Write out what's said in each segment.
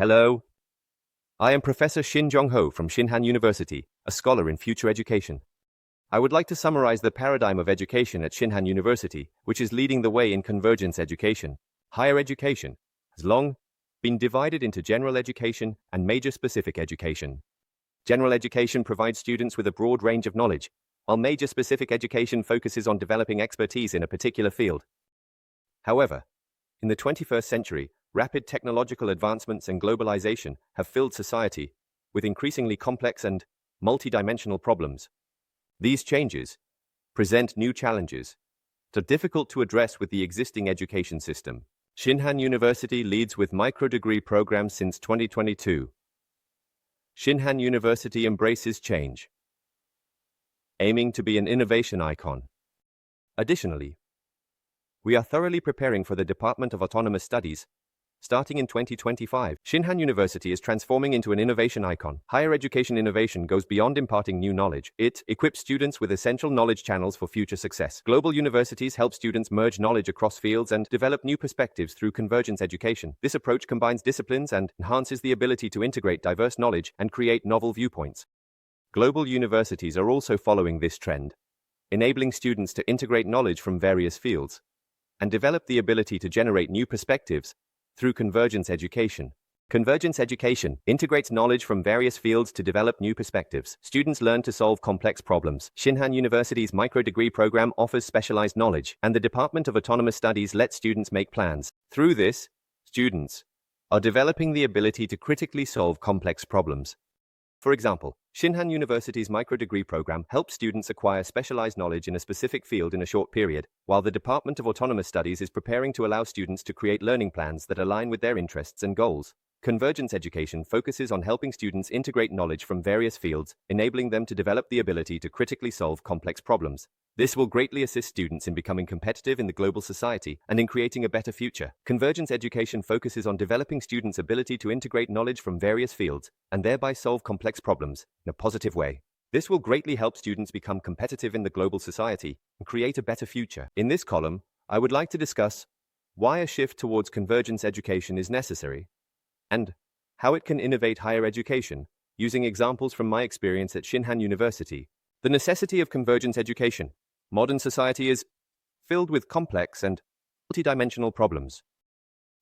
Hello. I am Professor Shin Jong-ho from Shinhan University, a scholar in future education. I would like to summarize the paradigm of education at Shinhan University, which is leading the way in convergence education. Higher education has long been divided into general education and major specific education. General education provides students with a broad range of knowledge, while major specific education focuses on developing expertise in a particular field. However, in the 21st century, rapid technological advancements and globalization have filled society with increasingly complex and multidimensional problems. These changes present new challenges that are difficult to address with the existing education system. Shinhan University leads with micro-degree programs since 2022. Shinhan University embraces change, aiming to be an innovation icon. Additionally, we are thoroughly preparing for the Department of Autonomous Studies. Starting in 2025, Shinhan University is transforming into an innovation icon. Higher education innovation goes beyond imparting new knowledge. It equips students with essential knowledge channels for future success. Global universities help students merge knowledge across fields and develop new perspectives through convergence education. This approach combines disciplines and enhances the ability to integrate diverse knowledge and create novel viewpoints. Global universities are also following this trend, enabling students to integrate knowledge from various fields and develop the ability to generate new perspectives through convergence education. Convergence education integrates knowledge from various fields to develop new perspectives. Students learn to solve complex problems. Shinhan University's micro-degree program offers specialized knowledge, and the Department of Autonomous Studies lets students make plans. Through this, students are developing the ability to critically solve complex problems. For example, Shinhan University's micro-degree program helps students acquire specialized knowledge in a specific field in a short period, while the Department of Autonomous Studies is preparing to allow students to create learning plans that align with their interests and goals. Convergence education focuses on helping students integrate knowledge from various fields, enabling them to develop the ability to critically solve complex problems. This will greatly assist students in becoming competitive in the global society and in creating a better future. Convergence education focuses on developing students' ability to integrate knowledge from various fields and thereby solve complex problems in a positive way. This will greatly help students become competitive in the global society and create a better future. In this column, I would like to discuss why a shift towards convergence education is necessary and how it can innovate higher education, using examples from my experience at Shinhan University. The necessity of convergence education. Modern society is filled with complex and multidimensional problems.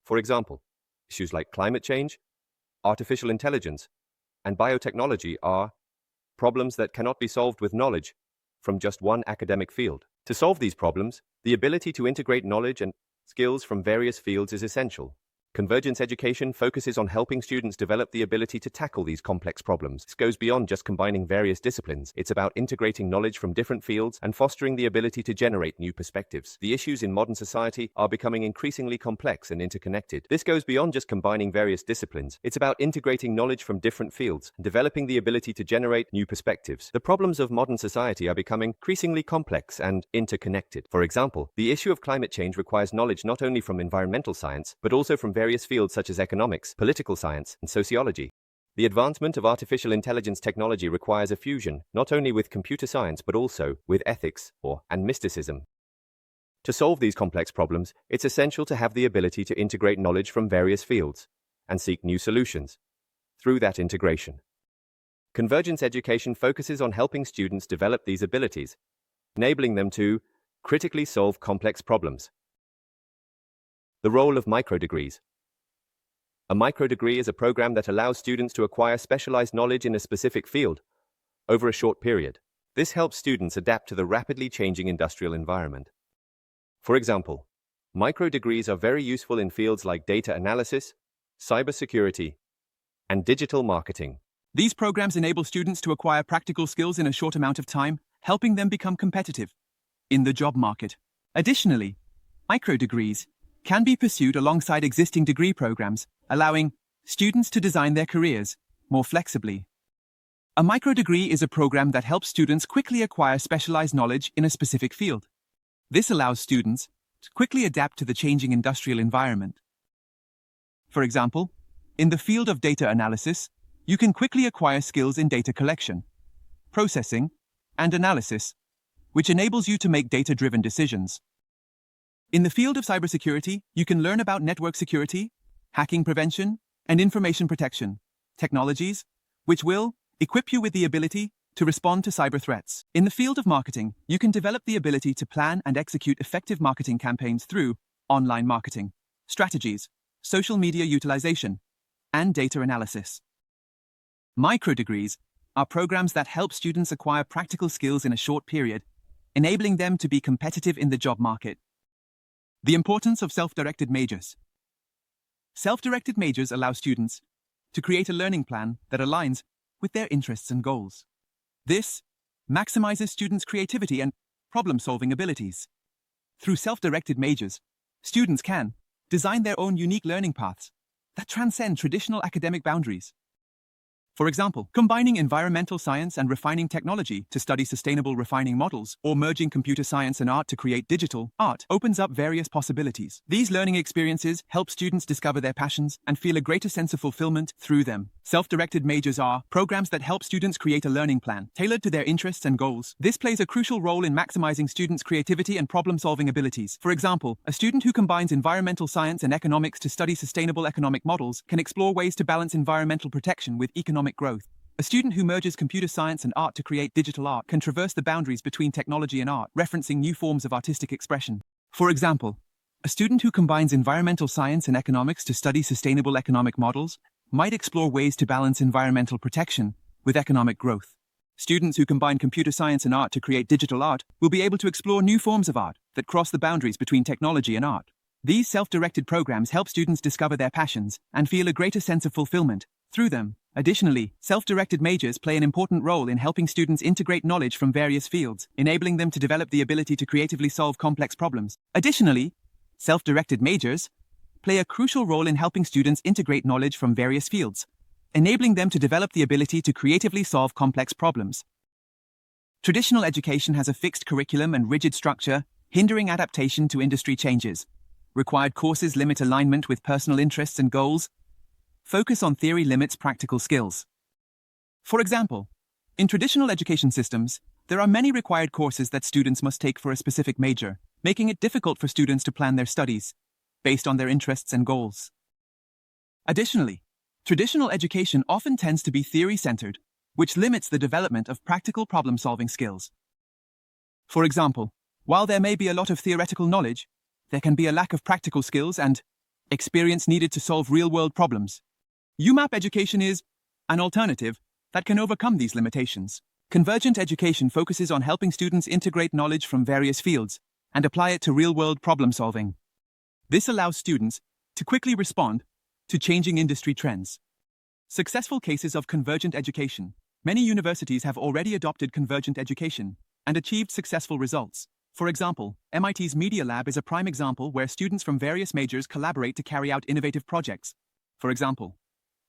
For example, issues like climate change, artificial intelligence, and biotechnology are problems that cannot be solved with knowledge from just one academic field. To solve these problems, the ability to integrate knowledge and skills from various fields is essential. Convergence education focuses on helping students develop the ability to tackle these complex problems. This goes beyond just combining various disciplines. It's about integrating knowledge from different fields and fostering the ability to generate new perspectives. The issues in modern society are becoming increasingly complex and interconnected. This goes beyond just combining various disciplines. It's about integrating knowledge from different fields and developing the ability to generate new perspectives. The problems of modern society are becoming increasingly complex and interconnected. For example, the issue of climate change requires knowledge not only from environmental science, but also from various fields such as economics, political science, and sociology. The advancement of artificial intelligence technology requires a fusion, not only with computer science but also with ethics and mysticism. To solve these complex problems, it's essential to have the ability to integrate knowledge from various fields and seek new solutions through that integration. Convergence education focuses on helping students develop these abilities, enabling them to critically solve complex problems. The role of micro-degrees. A micro-degree is a program that allows students to acquire specialized knowledge in a specific field over a short period. This helps students adapt to the rapidly changing industrial environment. For example, micro-degrees are very useful in fields like data analysis, cybersecurity, and digital marketing. These programs enable students to acquire practical skills in a short amount of time, helping them become competitive in the job market. Additionally, micro-degrees can be pursued alongside existing degree programs, allowing students to design their careers more flexibly. A micro-degree is a program that helps students quickly acquire specialized knowledge in a specific field. This allows students to quickly adapt to the changing industrial environment. For example, in the field of data analysis, you can quickly acquire skills in data collection, processing, and analysis, which enables you to make data-driven decisions. In the field of cybersecurity, you can learn about network security, hacking prevention, and information protection technologies, which will equip you with the ability to respond to cyber threats. In the field of marketing, you can develop the ability to plan and execute effective marketing campaigns through online marketing strategies, social media utilization, and data analysis. Microdegrees are programs that help students acquire practical skills in a short period, enabling them to be competitive in the job market. The importance of self-directed majors. Self-directed majors allow students to create a learning plan that aligns with their interests and goals. This maximizes students' creativity and problem-solving abilities. Through self-directed majors, students can design their own unique learning paths that transcend traditional academic boundaries. For example, combining environmental science and refining technology to study sustainable refining models, or merging computer science and art to create digital art, opens up various possibilities. These learning experiences help students discover their passions and feel a greater sense of fulfillment through them. Self-directed majors are programs that help students create a learning plan tailored to their interests and goals. This plays a crucial role in maximizing students' creativity and problem-solving abilities. For example, a student who combines environmental science and economics to study sustainable economic models can explore ways to balance environmental protection with economic growth. A student who merges computer science and art to create digital art can traverse the boundaries between technology and art, referencing new forms of artistic expression. For example, a student who combines environmental science and economics to study sustainable economic models might explore ways to balance environmental protection with economic growth. Students who combine computer science and art to create digital art will be able to explore new forms of art that cross the boundaries between technology and art. These self-directed programs help students discover their passions and feel a greater sense of fulfillment through them. Additionally, self-directed majors play an important role in helping students integrate knowledge from various fields, enabling them to develop the ability to creatively solve complex problems. Additionally, self-directed majors play a crucial role in helping students integrate knowledge from various fields, enabling them to develop the ability to creatively solve complex problems. Traditional education has a fixed curriculum and rigid structure, hindering adaptation to industry changes. Required courses limit alignment with personal interests and goals. Focus on theory limits practical skills. For example, in traditional education systems, there are many required courses that students must take for a specific major, making it difficult for students to plan their studies based on their interests and goals. Additionally, traditional education often tends to be theory-centered, which limits the development of practical problem-solving skills. For example, while there may be a lot of theoretical knowledge, there can be a lack of practical skills and experience needed to solve real-world problems. UMAP education is an alternative that can overcome these limitations. Convergent education focuses on helping students integrate knowledge from various fields and apply it to real-world problem-solving. This allows students to quickly respond to changing industry trends. Successful cases of convergent education. Many universities have already adopted convergent education and achieved successful results. For example, MIT's Media Lab is a prime example where students from various majors collaborate to carry out innovative projects. For example,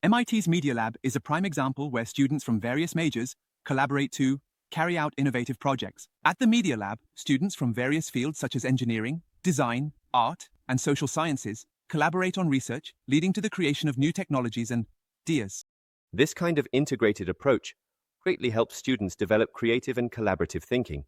MIT's Media Lab is a prime example where students from various majors collaborate to carry out innovative projects. At the Media Lab, students from various fields such as engineering, design, art, and social sciences collaborate on research, leading to the creation of new technologies and ideas. This kind of integrated approach greatly helps students develop creative and collaborative thinking.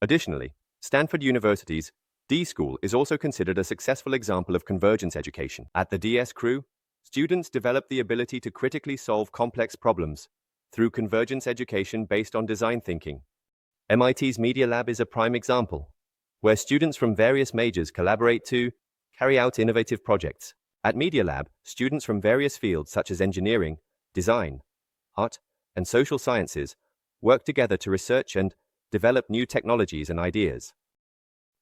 Additionally, Stanford University's D School is also considered a successful example of convergence education. At the DS crew, students develop the ability to critically solve complex problems through convergence education based on design thinking. MIT's Media Lab is a prime example, where students from various majors collaborate to carry out innovative projects. At Media Lab, students from various fields such as engineering, design, art, and social sciences work together to research and develop new technologies and ideas.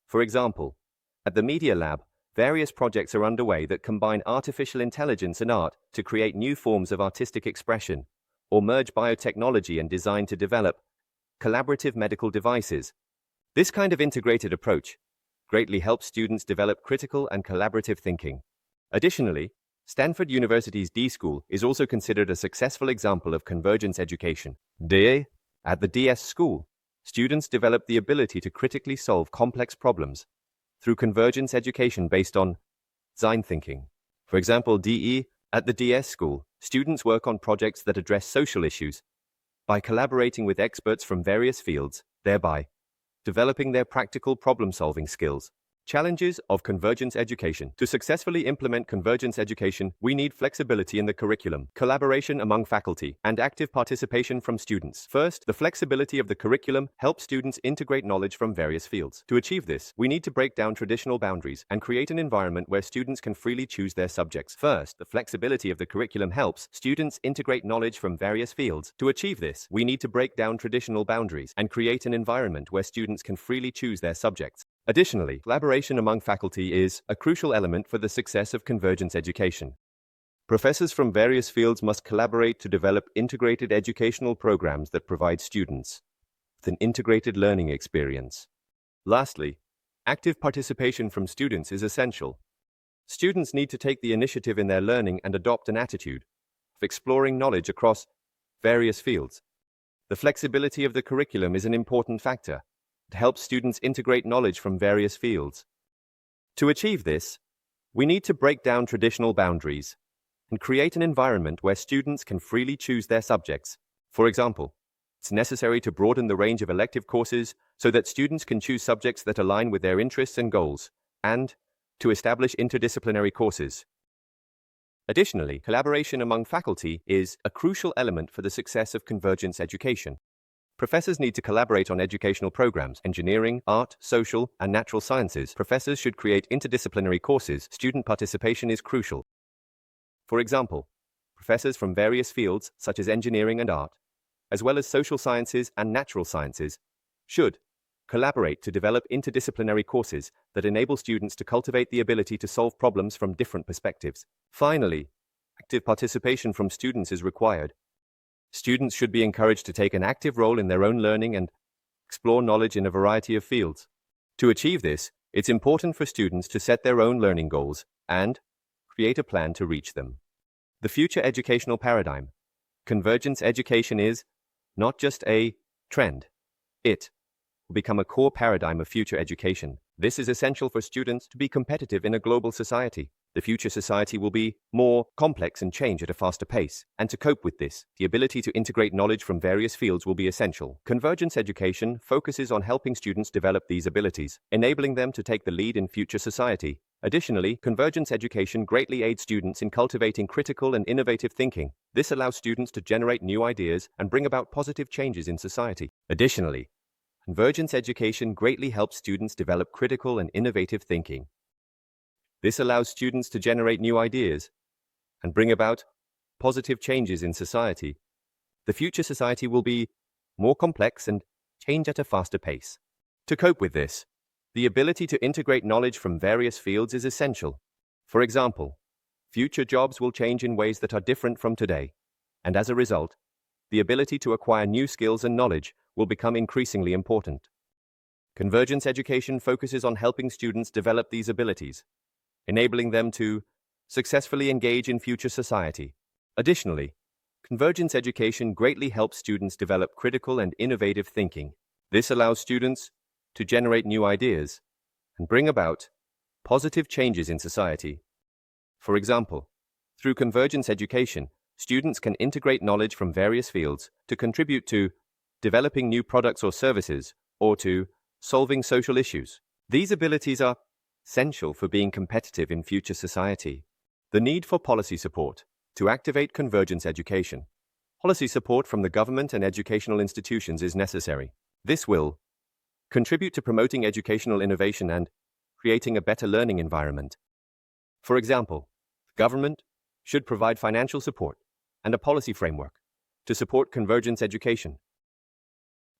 For example, at the Media Lab, various projects are underway that combine artificial intelligence and art to create new forms of artistic expression, or merge biotechnology and design to develop collaborative medical devices. This kind of integrated approach greatly helps students develop critical and collaborative thinking. Additionally, Stanford University's D School is also considered a successful example of convergence education. At the DS School, students develop the ability to critically solve complex problems through convergence education based on design thinking. For example, at the DS School, students work on projects that address social issues by collaborating with experts from various fields, thereby developing their practical problem-solving skills. Challenges of convergence education. To successfully implement convergence education, we need flexibility in the curriculum, collaboration among faculty, and active participation from students. First, the flexibility of the curriculum helps students integrate knowledge from various fields. To achieve this, we need to break down traditional boundaries and create an environment where students can freely choose their subjects. First, the flexibility of the curriculum helps students integrate knowledge from various fields. To achieve this, we need to break down traditional boundaries and create an environment where students can freely choose their subjects. Additionally, collaboration among faculty is a crucial element for the success of convergence education. Professors from various fields must collaborate to develop integrated educational programs that provide students with an integrated learning experience. Lastly, active participation from students is essential. Students need to take the initiative in their learning and adopt an attitude of exploring knowledge across various fields. The flexibility of the curriculum is an important factor. It helps students integrate knowledge from various fields. To achieve this, we need to break down traditional boundaries and create an environment where students can freely choose their subjects. For example, it's necessary to broaden the range of elective courses so that students can choose subjects that align with their interests and goals, and to establish interdisciplinary courses. Additionally, collaboration among faculty is a crucial element for the success of convergence education. Professors need to collaborate on educational programs, engineering, art, social, and natural sciences. Professors should create interdisciplinary courses. Student participation is crucial. For example, professors from various fields, such as engineering and art, as well as social sciences and natural sciences, should collaborate to develop interdisciplinary courses that enable students to cultivate the ability to solve problems from different perspectives. Finally, active participation from students is required. Students should be encouraged to take an active role in their own learning and explore knowledge in a variety of fields. To achieve this, it's important for students to set their own learning goals and create a plan to reach them. The future educational paradigm. Convergence education is not just a trend. It will become a core paradigm of future education. This is essential for students to be competitive in a global society. The future society will be more complex and change at a faster pace. And to cope with this, the ability to integrate knowledge from various fields will be essential. Convergence education focuses on helping students develop these abilities, enabling them to take the lead in future society. Additionally, convergence education greatly aids students in cultivating critical and innovative thinking. This allows students to generate new ideas and bring about positive changes in society. Additionally, convergence education greatly helps students develop critical and innovative thinking. This allows students to generate new ideas and bring about positive changes in society. The future society will be more complex and change at a faster pace. To cope with this, the ability to integrate knowledge from various fields is essential. For example, future jobs will change in ways that are different from today, and as a result, the ability to acquire new skills and knowledge will become increasingly important. Convergence education focuses on helping students develop these abilities, enabling them to successfully engage in future society. Additionally, convergence education greatly helps students develop critical and innovative thinking. This allows students to generate new ideas and bring about positive changes in society. For example, through convergence education, students can integrate knowledge from various fields to contribute to developing new products or services or to solving social issues. These abilities are essential for being competitive in future society. The need for policy support to activate convergence education. Policy support from the government and educational institutions is necessary. This will contribute to promoting educational innovation and creating a better learning environment. For example, the government should provide financial support and a policy framework to support convergence education.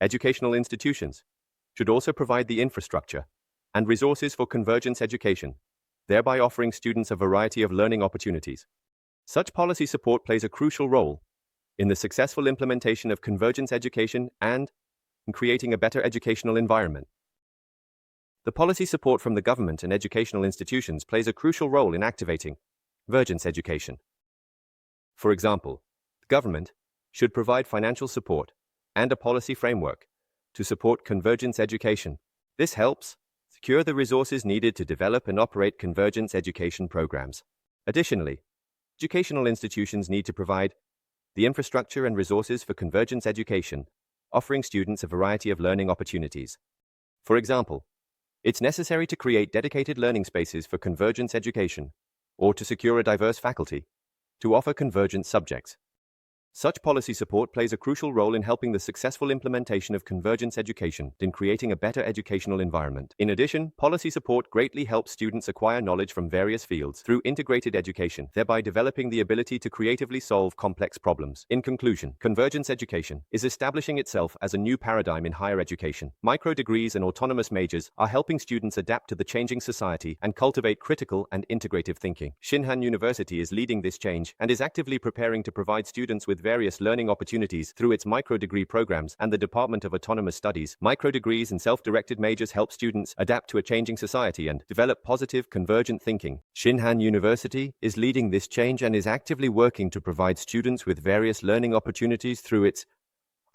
Educational institutions should also provide the infrastructure and resources for convergence education, thereby offering students a variety of learning opportunities. Such policy support plays a crucial role in the successful implementation of convergence education and in creating a better educational environment. The policy support from the government and educational institutions plays a crucial role in activating convergence education. For example, the government should provide financial support and a policy framework to support convergence education. This helps secure the resources needed to develop and operate convergence education programs. Additionally, educational institutions need to provide the infrastructure and resources for convergence education, offering students a variety of learning opportunities. For example, It's necessary to create dedicated learning spaces for convergence education, or to secure a diverse faculty, to offer convergence subjects. Such policy support plays a crucial role in helping the successful implementation of convergence education in creating a better educational environment. In addition, policy support greatly helps students acquire knowledge from various fields through integrated education, thereby developing the ability to creatively solve complex problems. In conclusion, convergence education is establishing itself as a new paradigm in higher education. Micro-degrees and autonomous majors are helping students adapt to the changing society and cultivate critical and integrative thinking. Shinhan University is leading this change and is actively preparing to provide students with various learning opportunities through its micro-degree programs and the Department of Autonomous Studies. Micro-degrees and self-directed majors help students adapt to a changing society and develop positive, convergent thinking. Shinhan University is leading this change and is actively working to provide students with various learning opportunities through its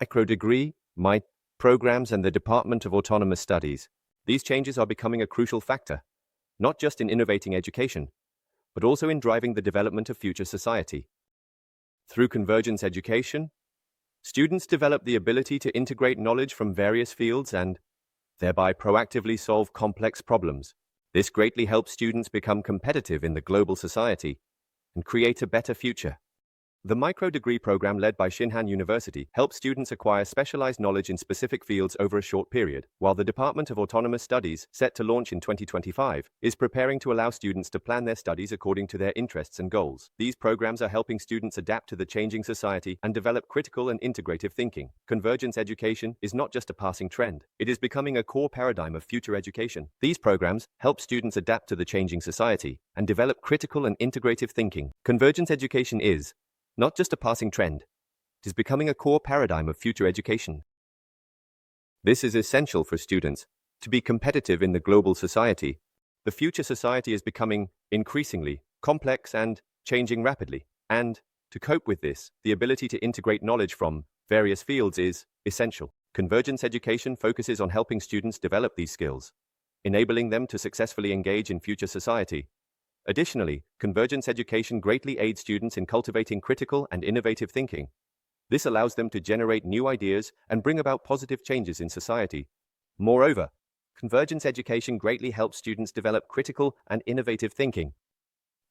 micro-degree, programs and the Department of Autonomous Studies. These changes are becoming a crucial factor, not just in innovating education, but also in driving the development of future society. Through convergence education, students develop the ability to integrate knowledge from various fields and thereby proactively solve complex problems. This greatly helps students become competitive in the global society and create a better future. The micro-degree program led by Shinhan University helps students acquire specialized knowledge in specific fields over a short period, while the Department of Autonomous Studies, set to launch in 2025, is preparing to allow students to plan their studies according to their interests and goals. These programs are helping students adapt to the changing society and develop critical and integrative thinking. Convergence education is not just a passing trend, it is becoming a core paradigm of future education. These programs help students adapt to the changing society and develop critical and integrative thinking. Convergence education is not just a passing trend, it is becoming a core paradigm of future education. This is essential for students to be competitive in the global society. The future society is becoming increasingly complex and changing rapidly, and to cope with this, the ability to integrate knowledge from various fields is essential. Convergence education focuses on helping students develop these skills, enabling them to successfully engage in future society. Additionally, convergence education greatly aids students in cultivating critical and innovative thinking. This allows them to generate new ideas and bring about positive changes in society. Moreover, convergence education greatly helps students develop critical and innovative thinking.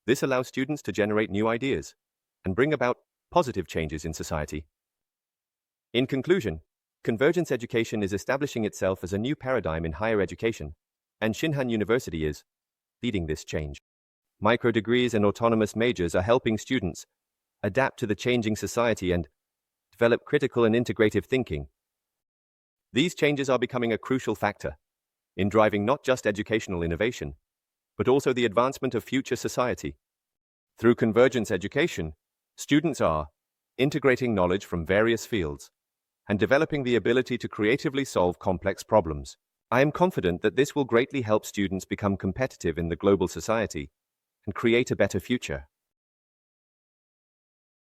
This allows students to generate new ideas and bring about positive changes in society. In conclusion, convergence education is establishing itself as a new paradigm in higher education, and Shinhan University is leading this change. Micro-degrees and autonomous majors are helping students adapt to the changing society and develop critical and integrative thinking. These changes are becoming a crucial factor in driving not just educational innovation, but also the advancement of future society. Through convergence education, students are integrating knowledge from various fields and developing the ability to creatively solve complex problems. I am confident that this will greatly help students become competitive in the global society and create a better future.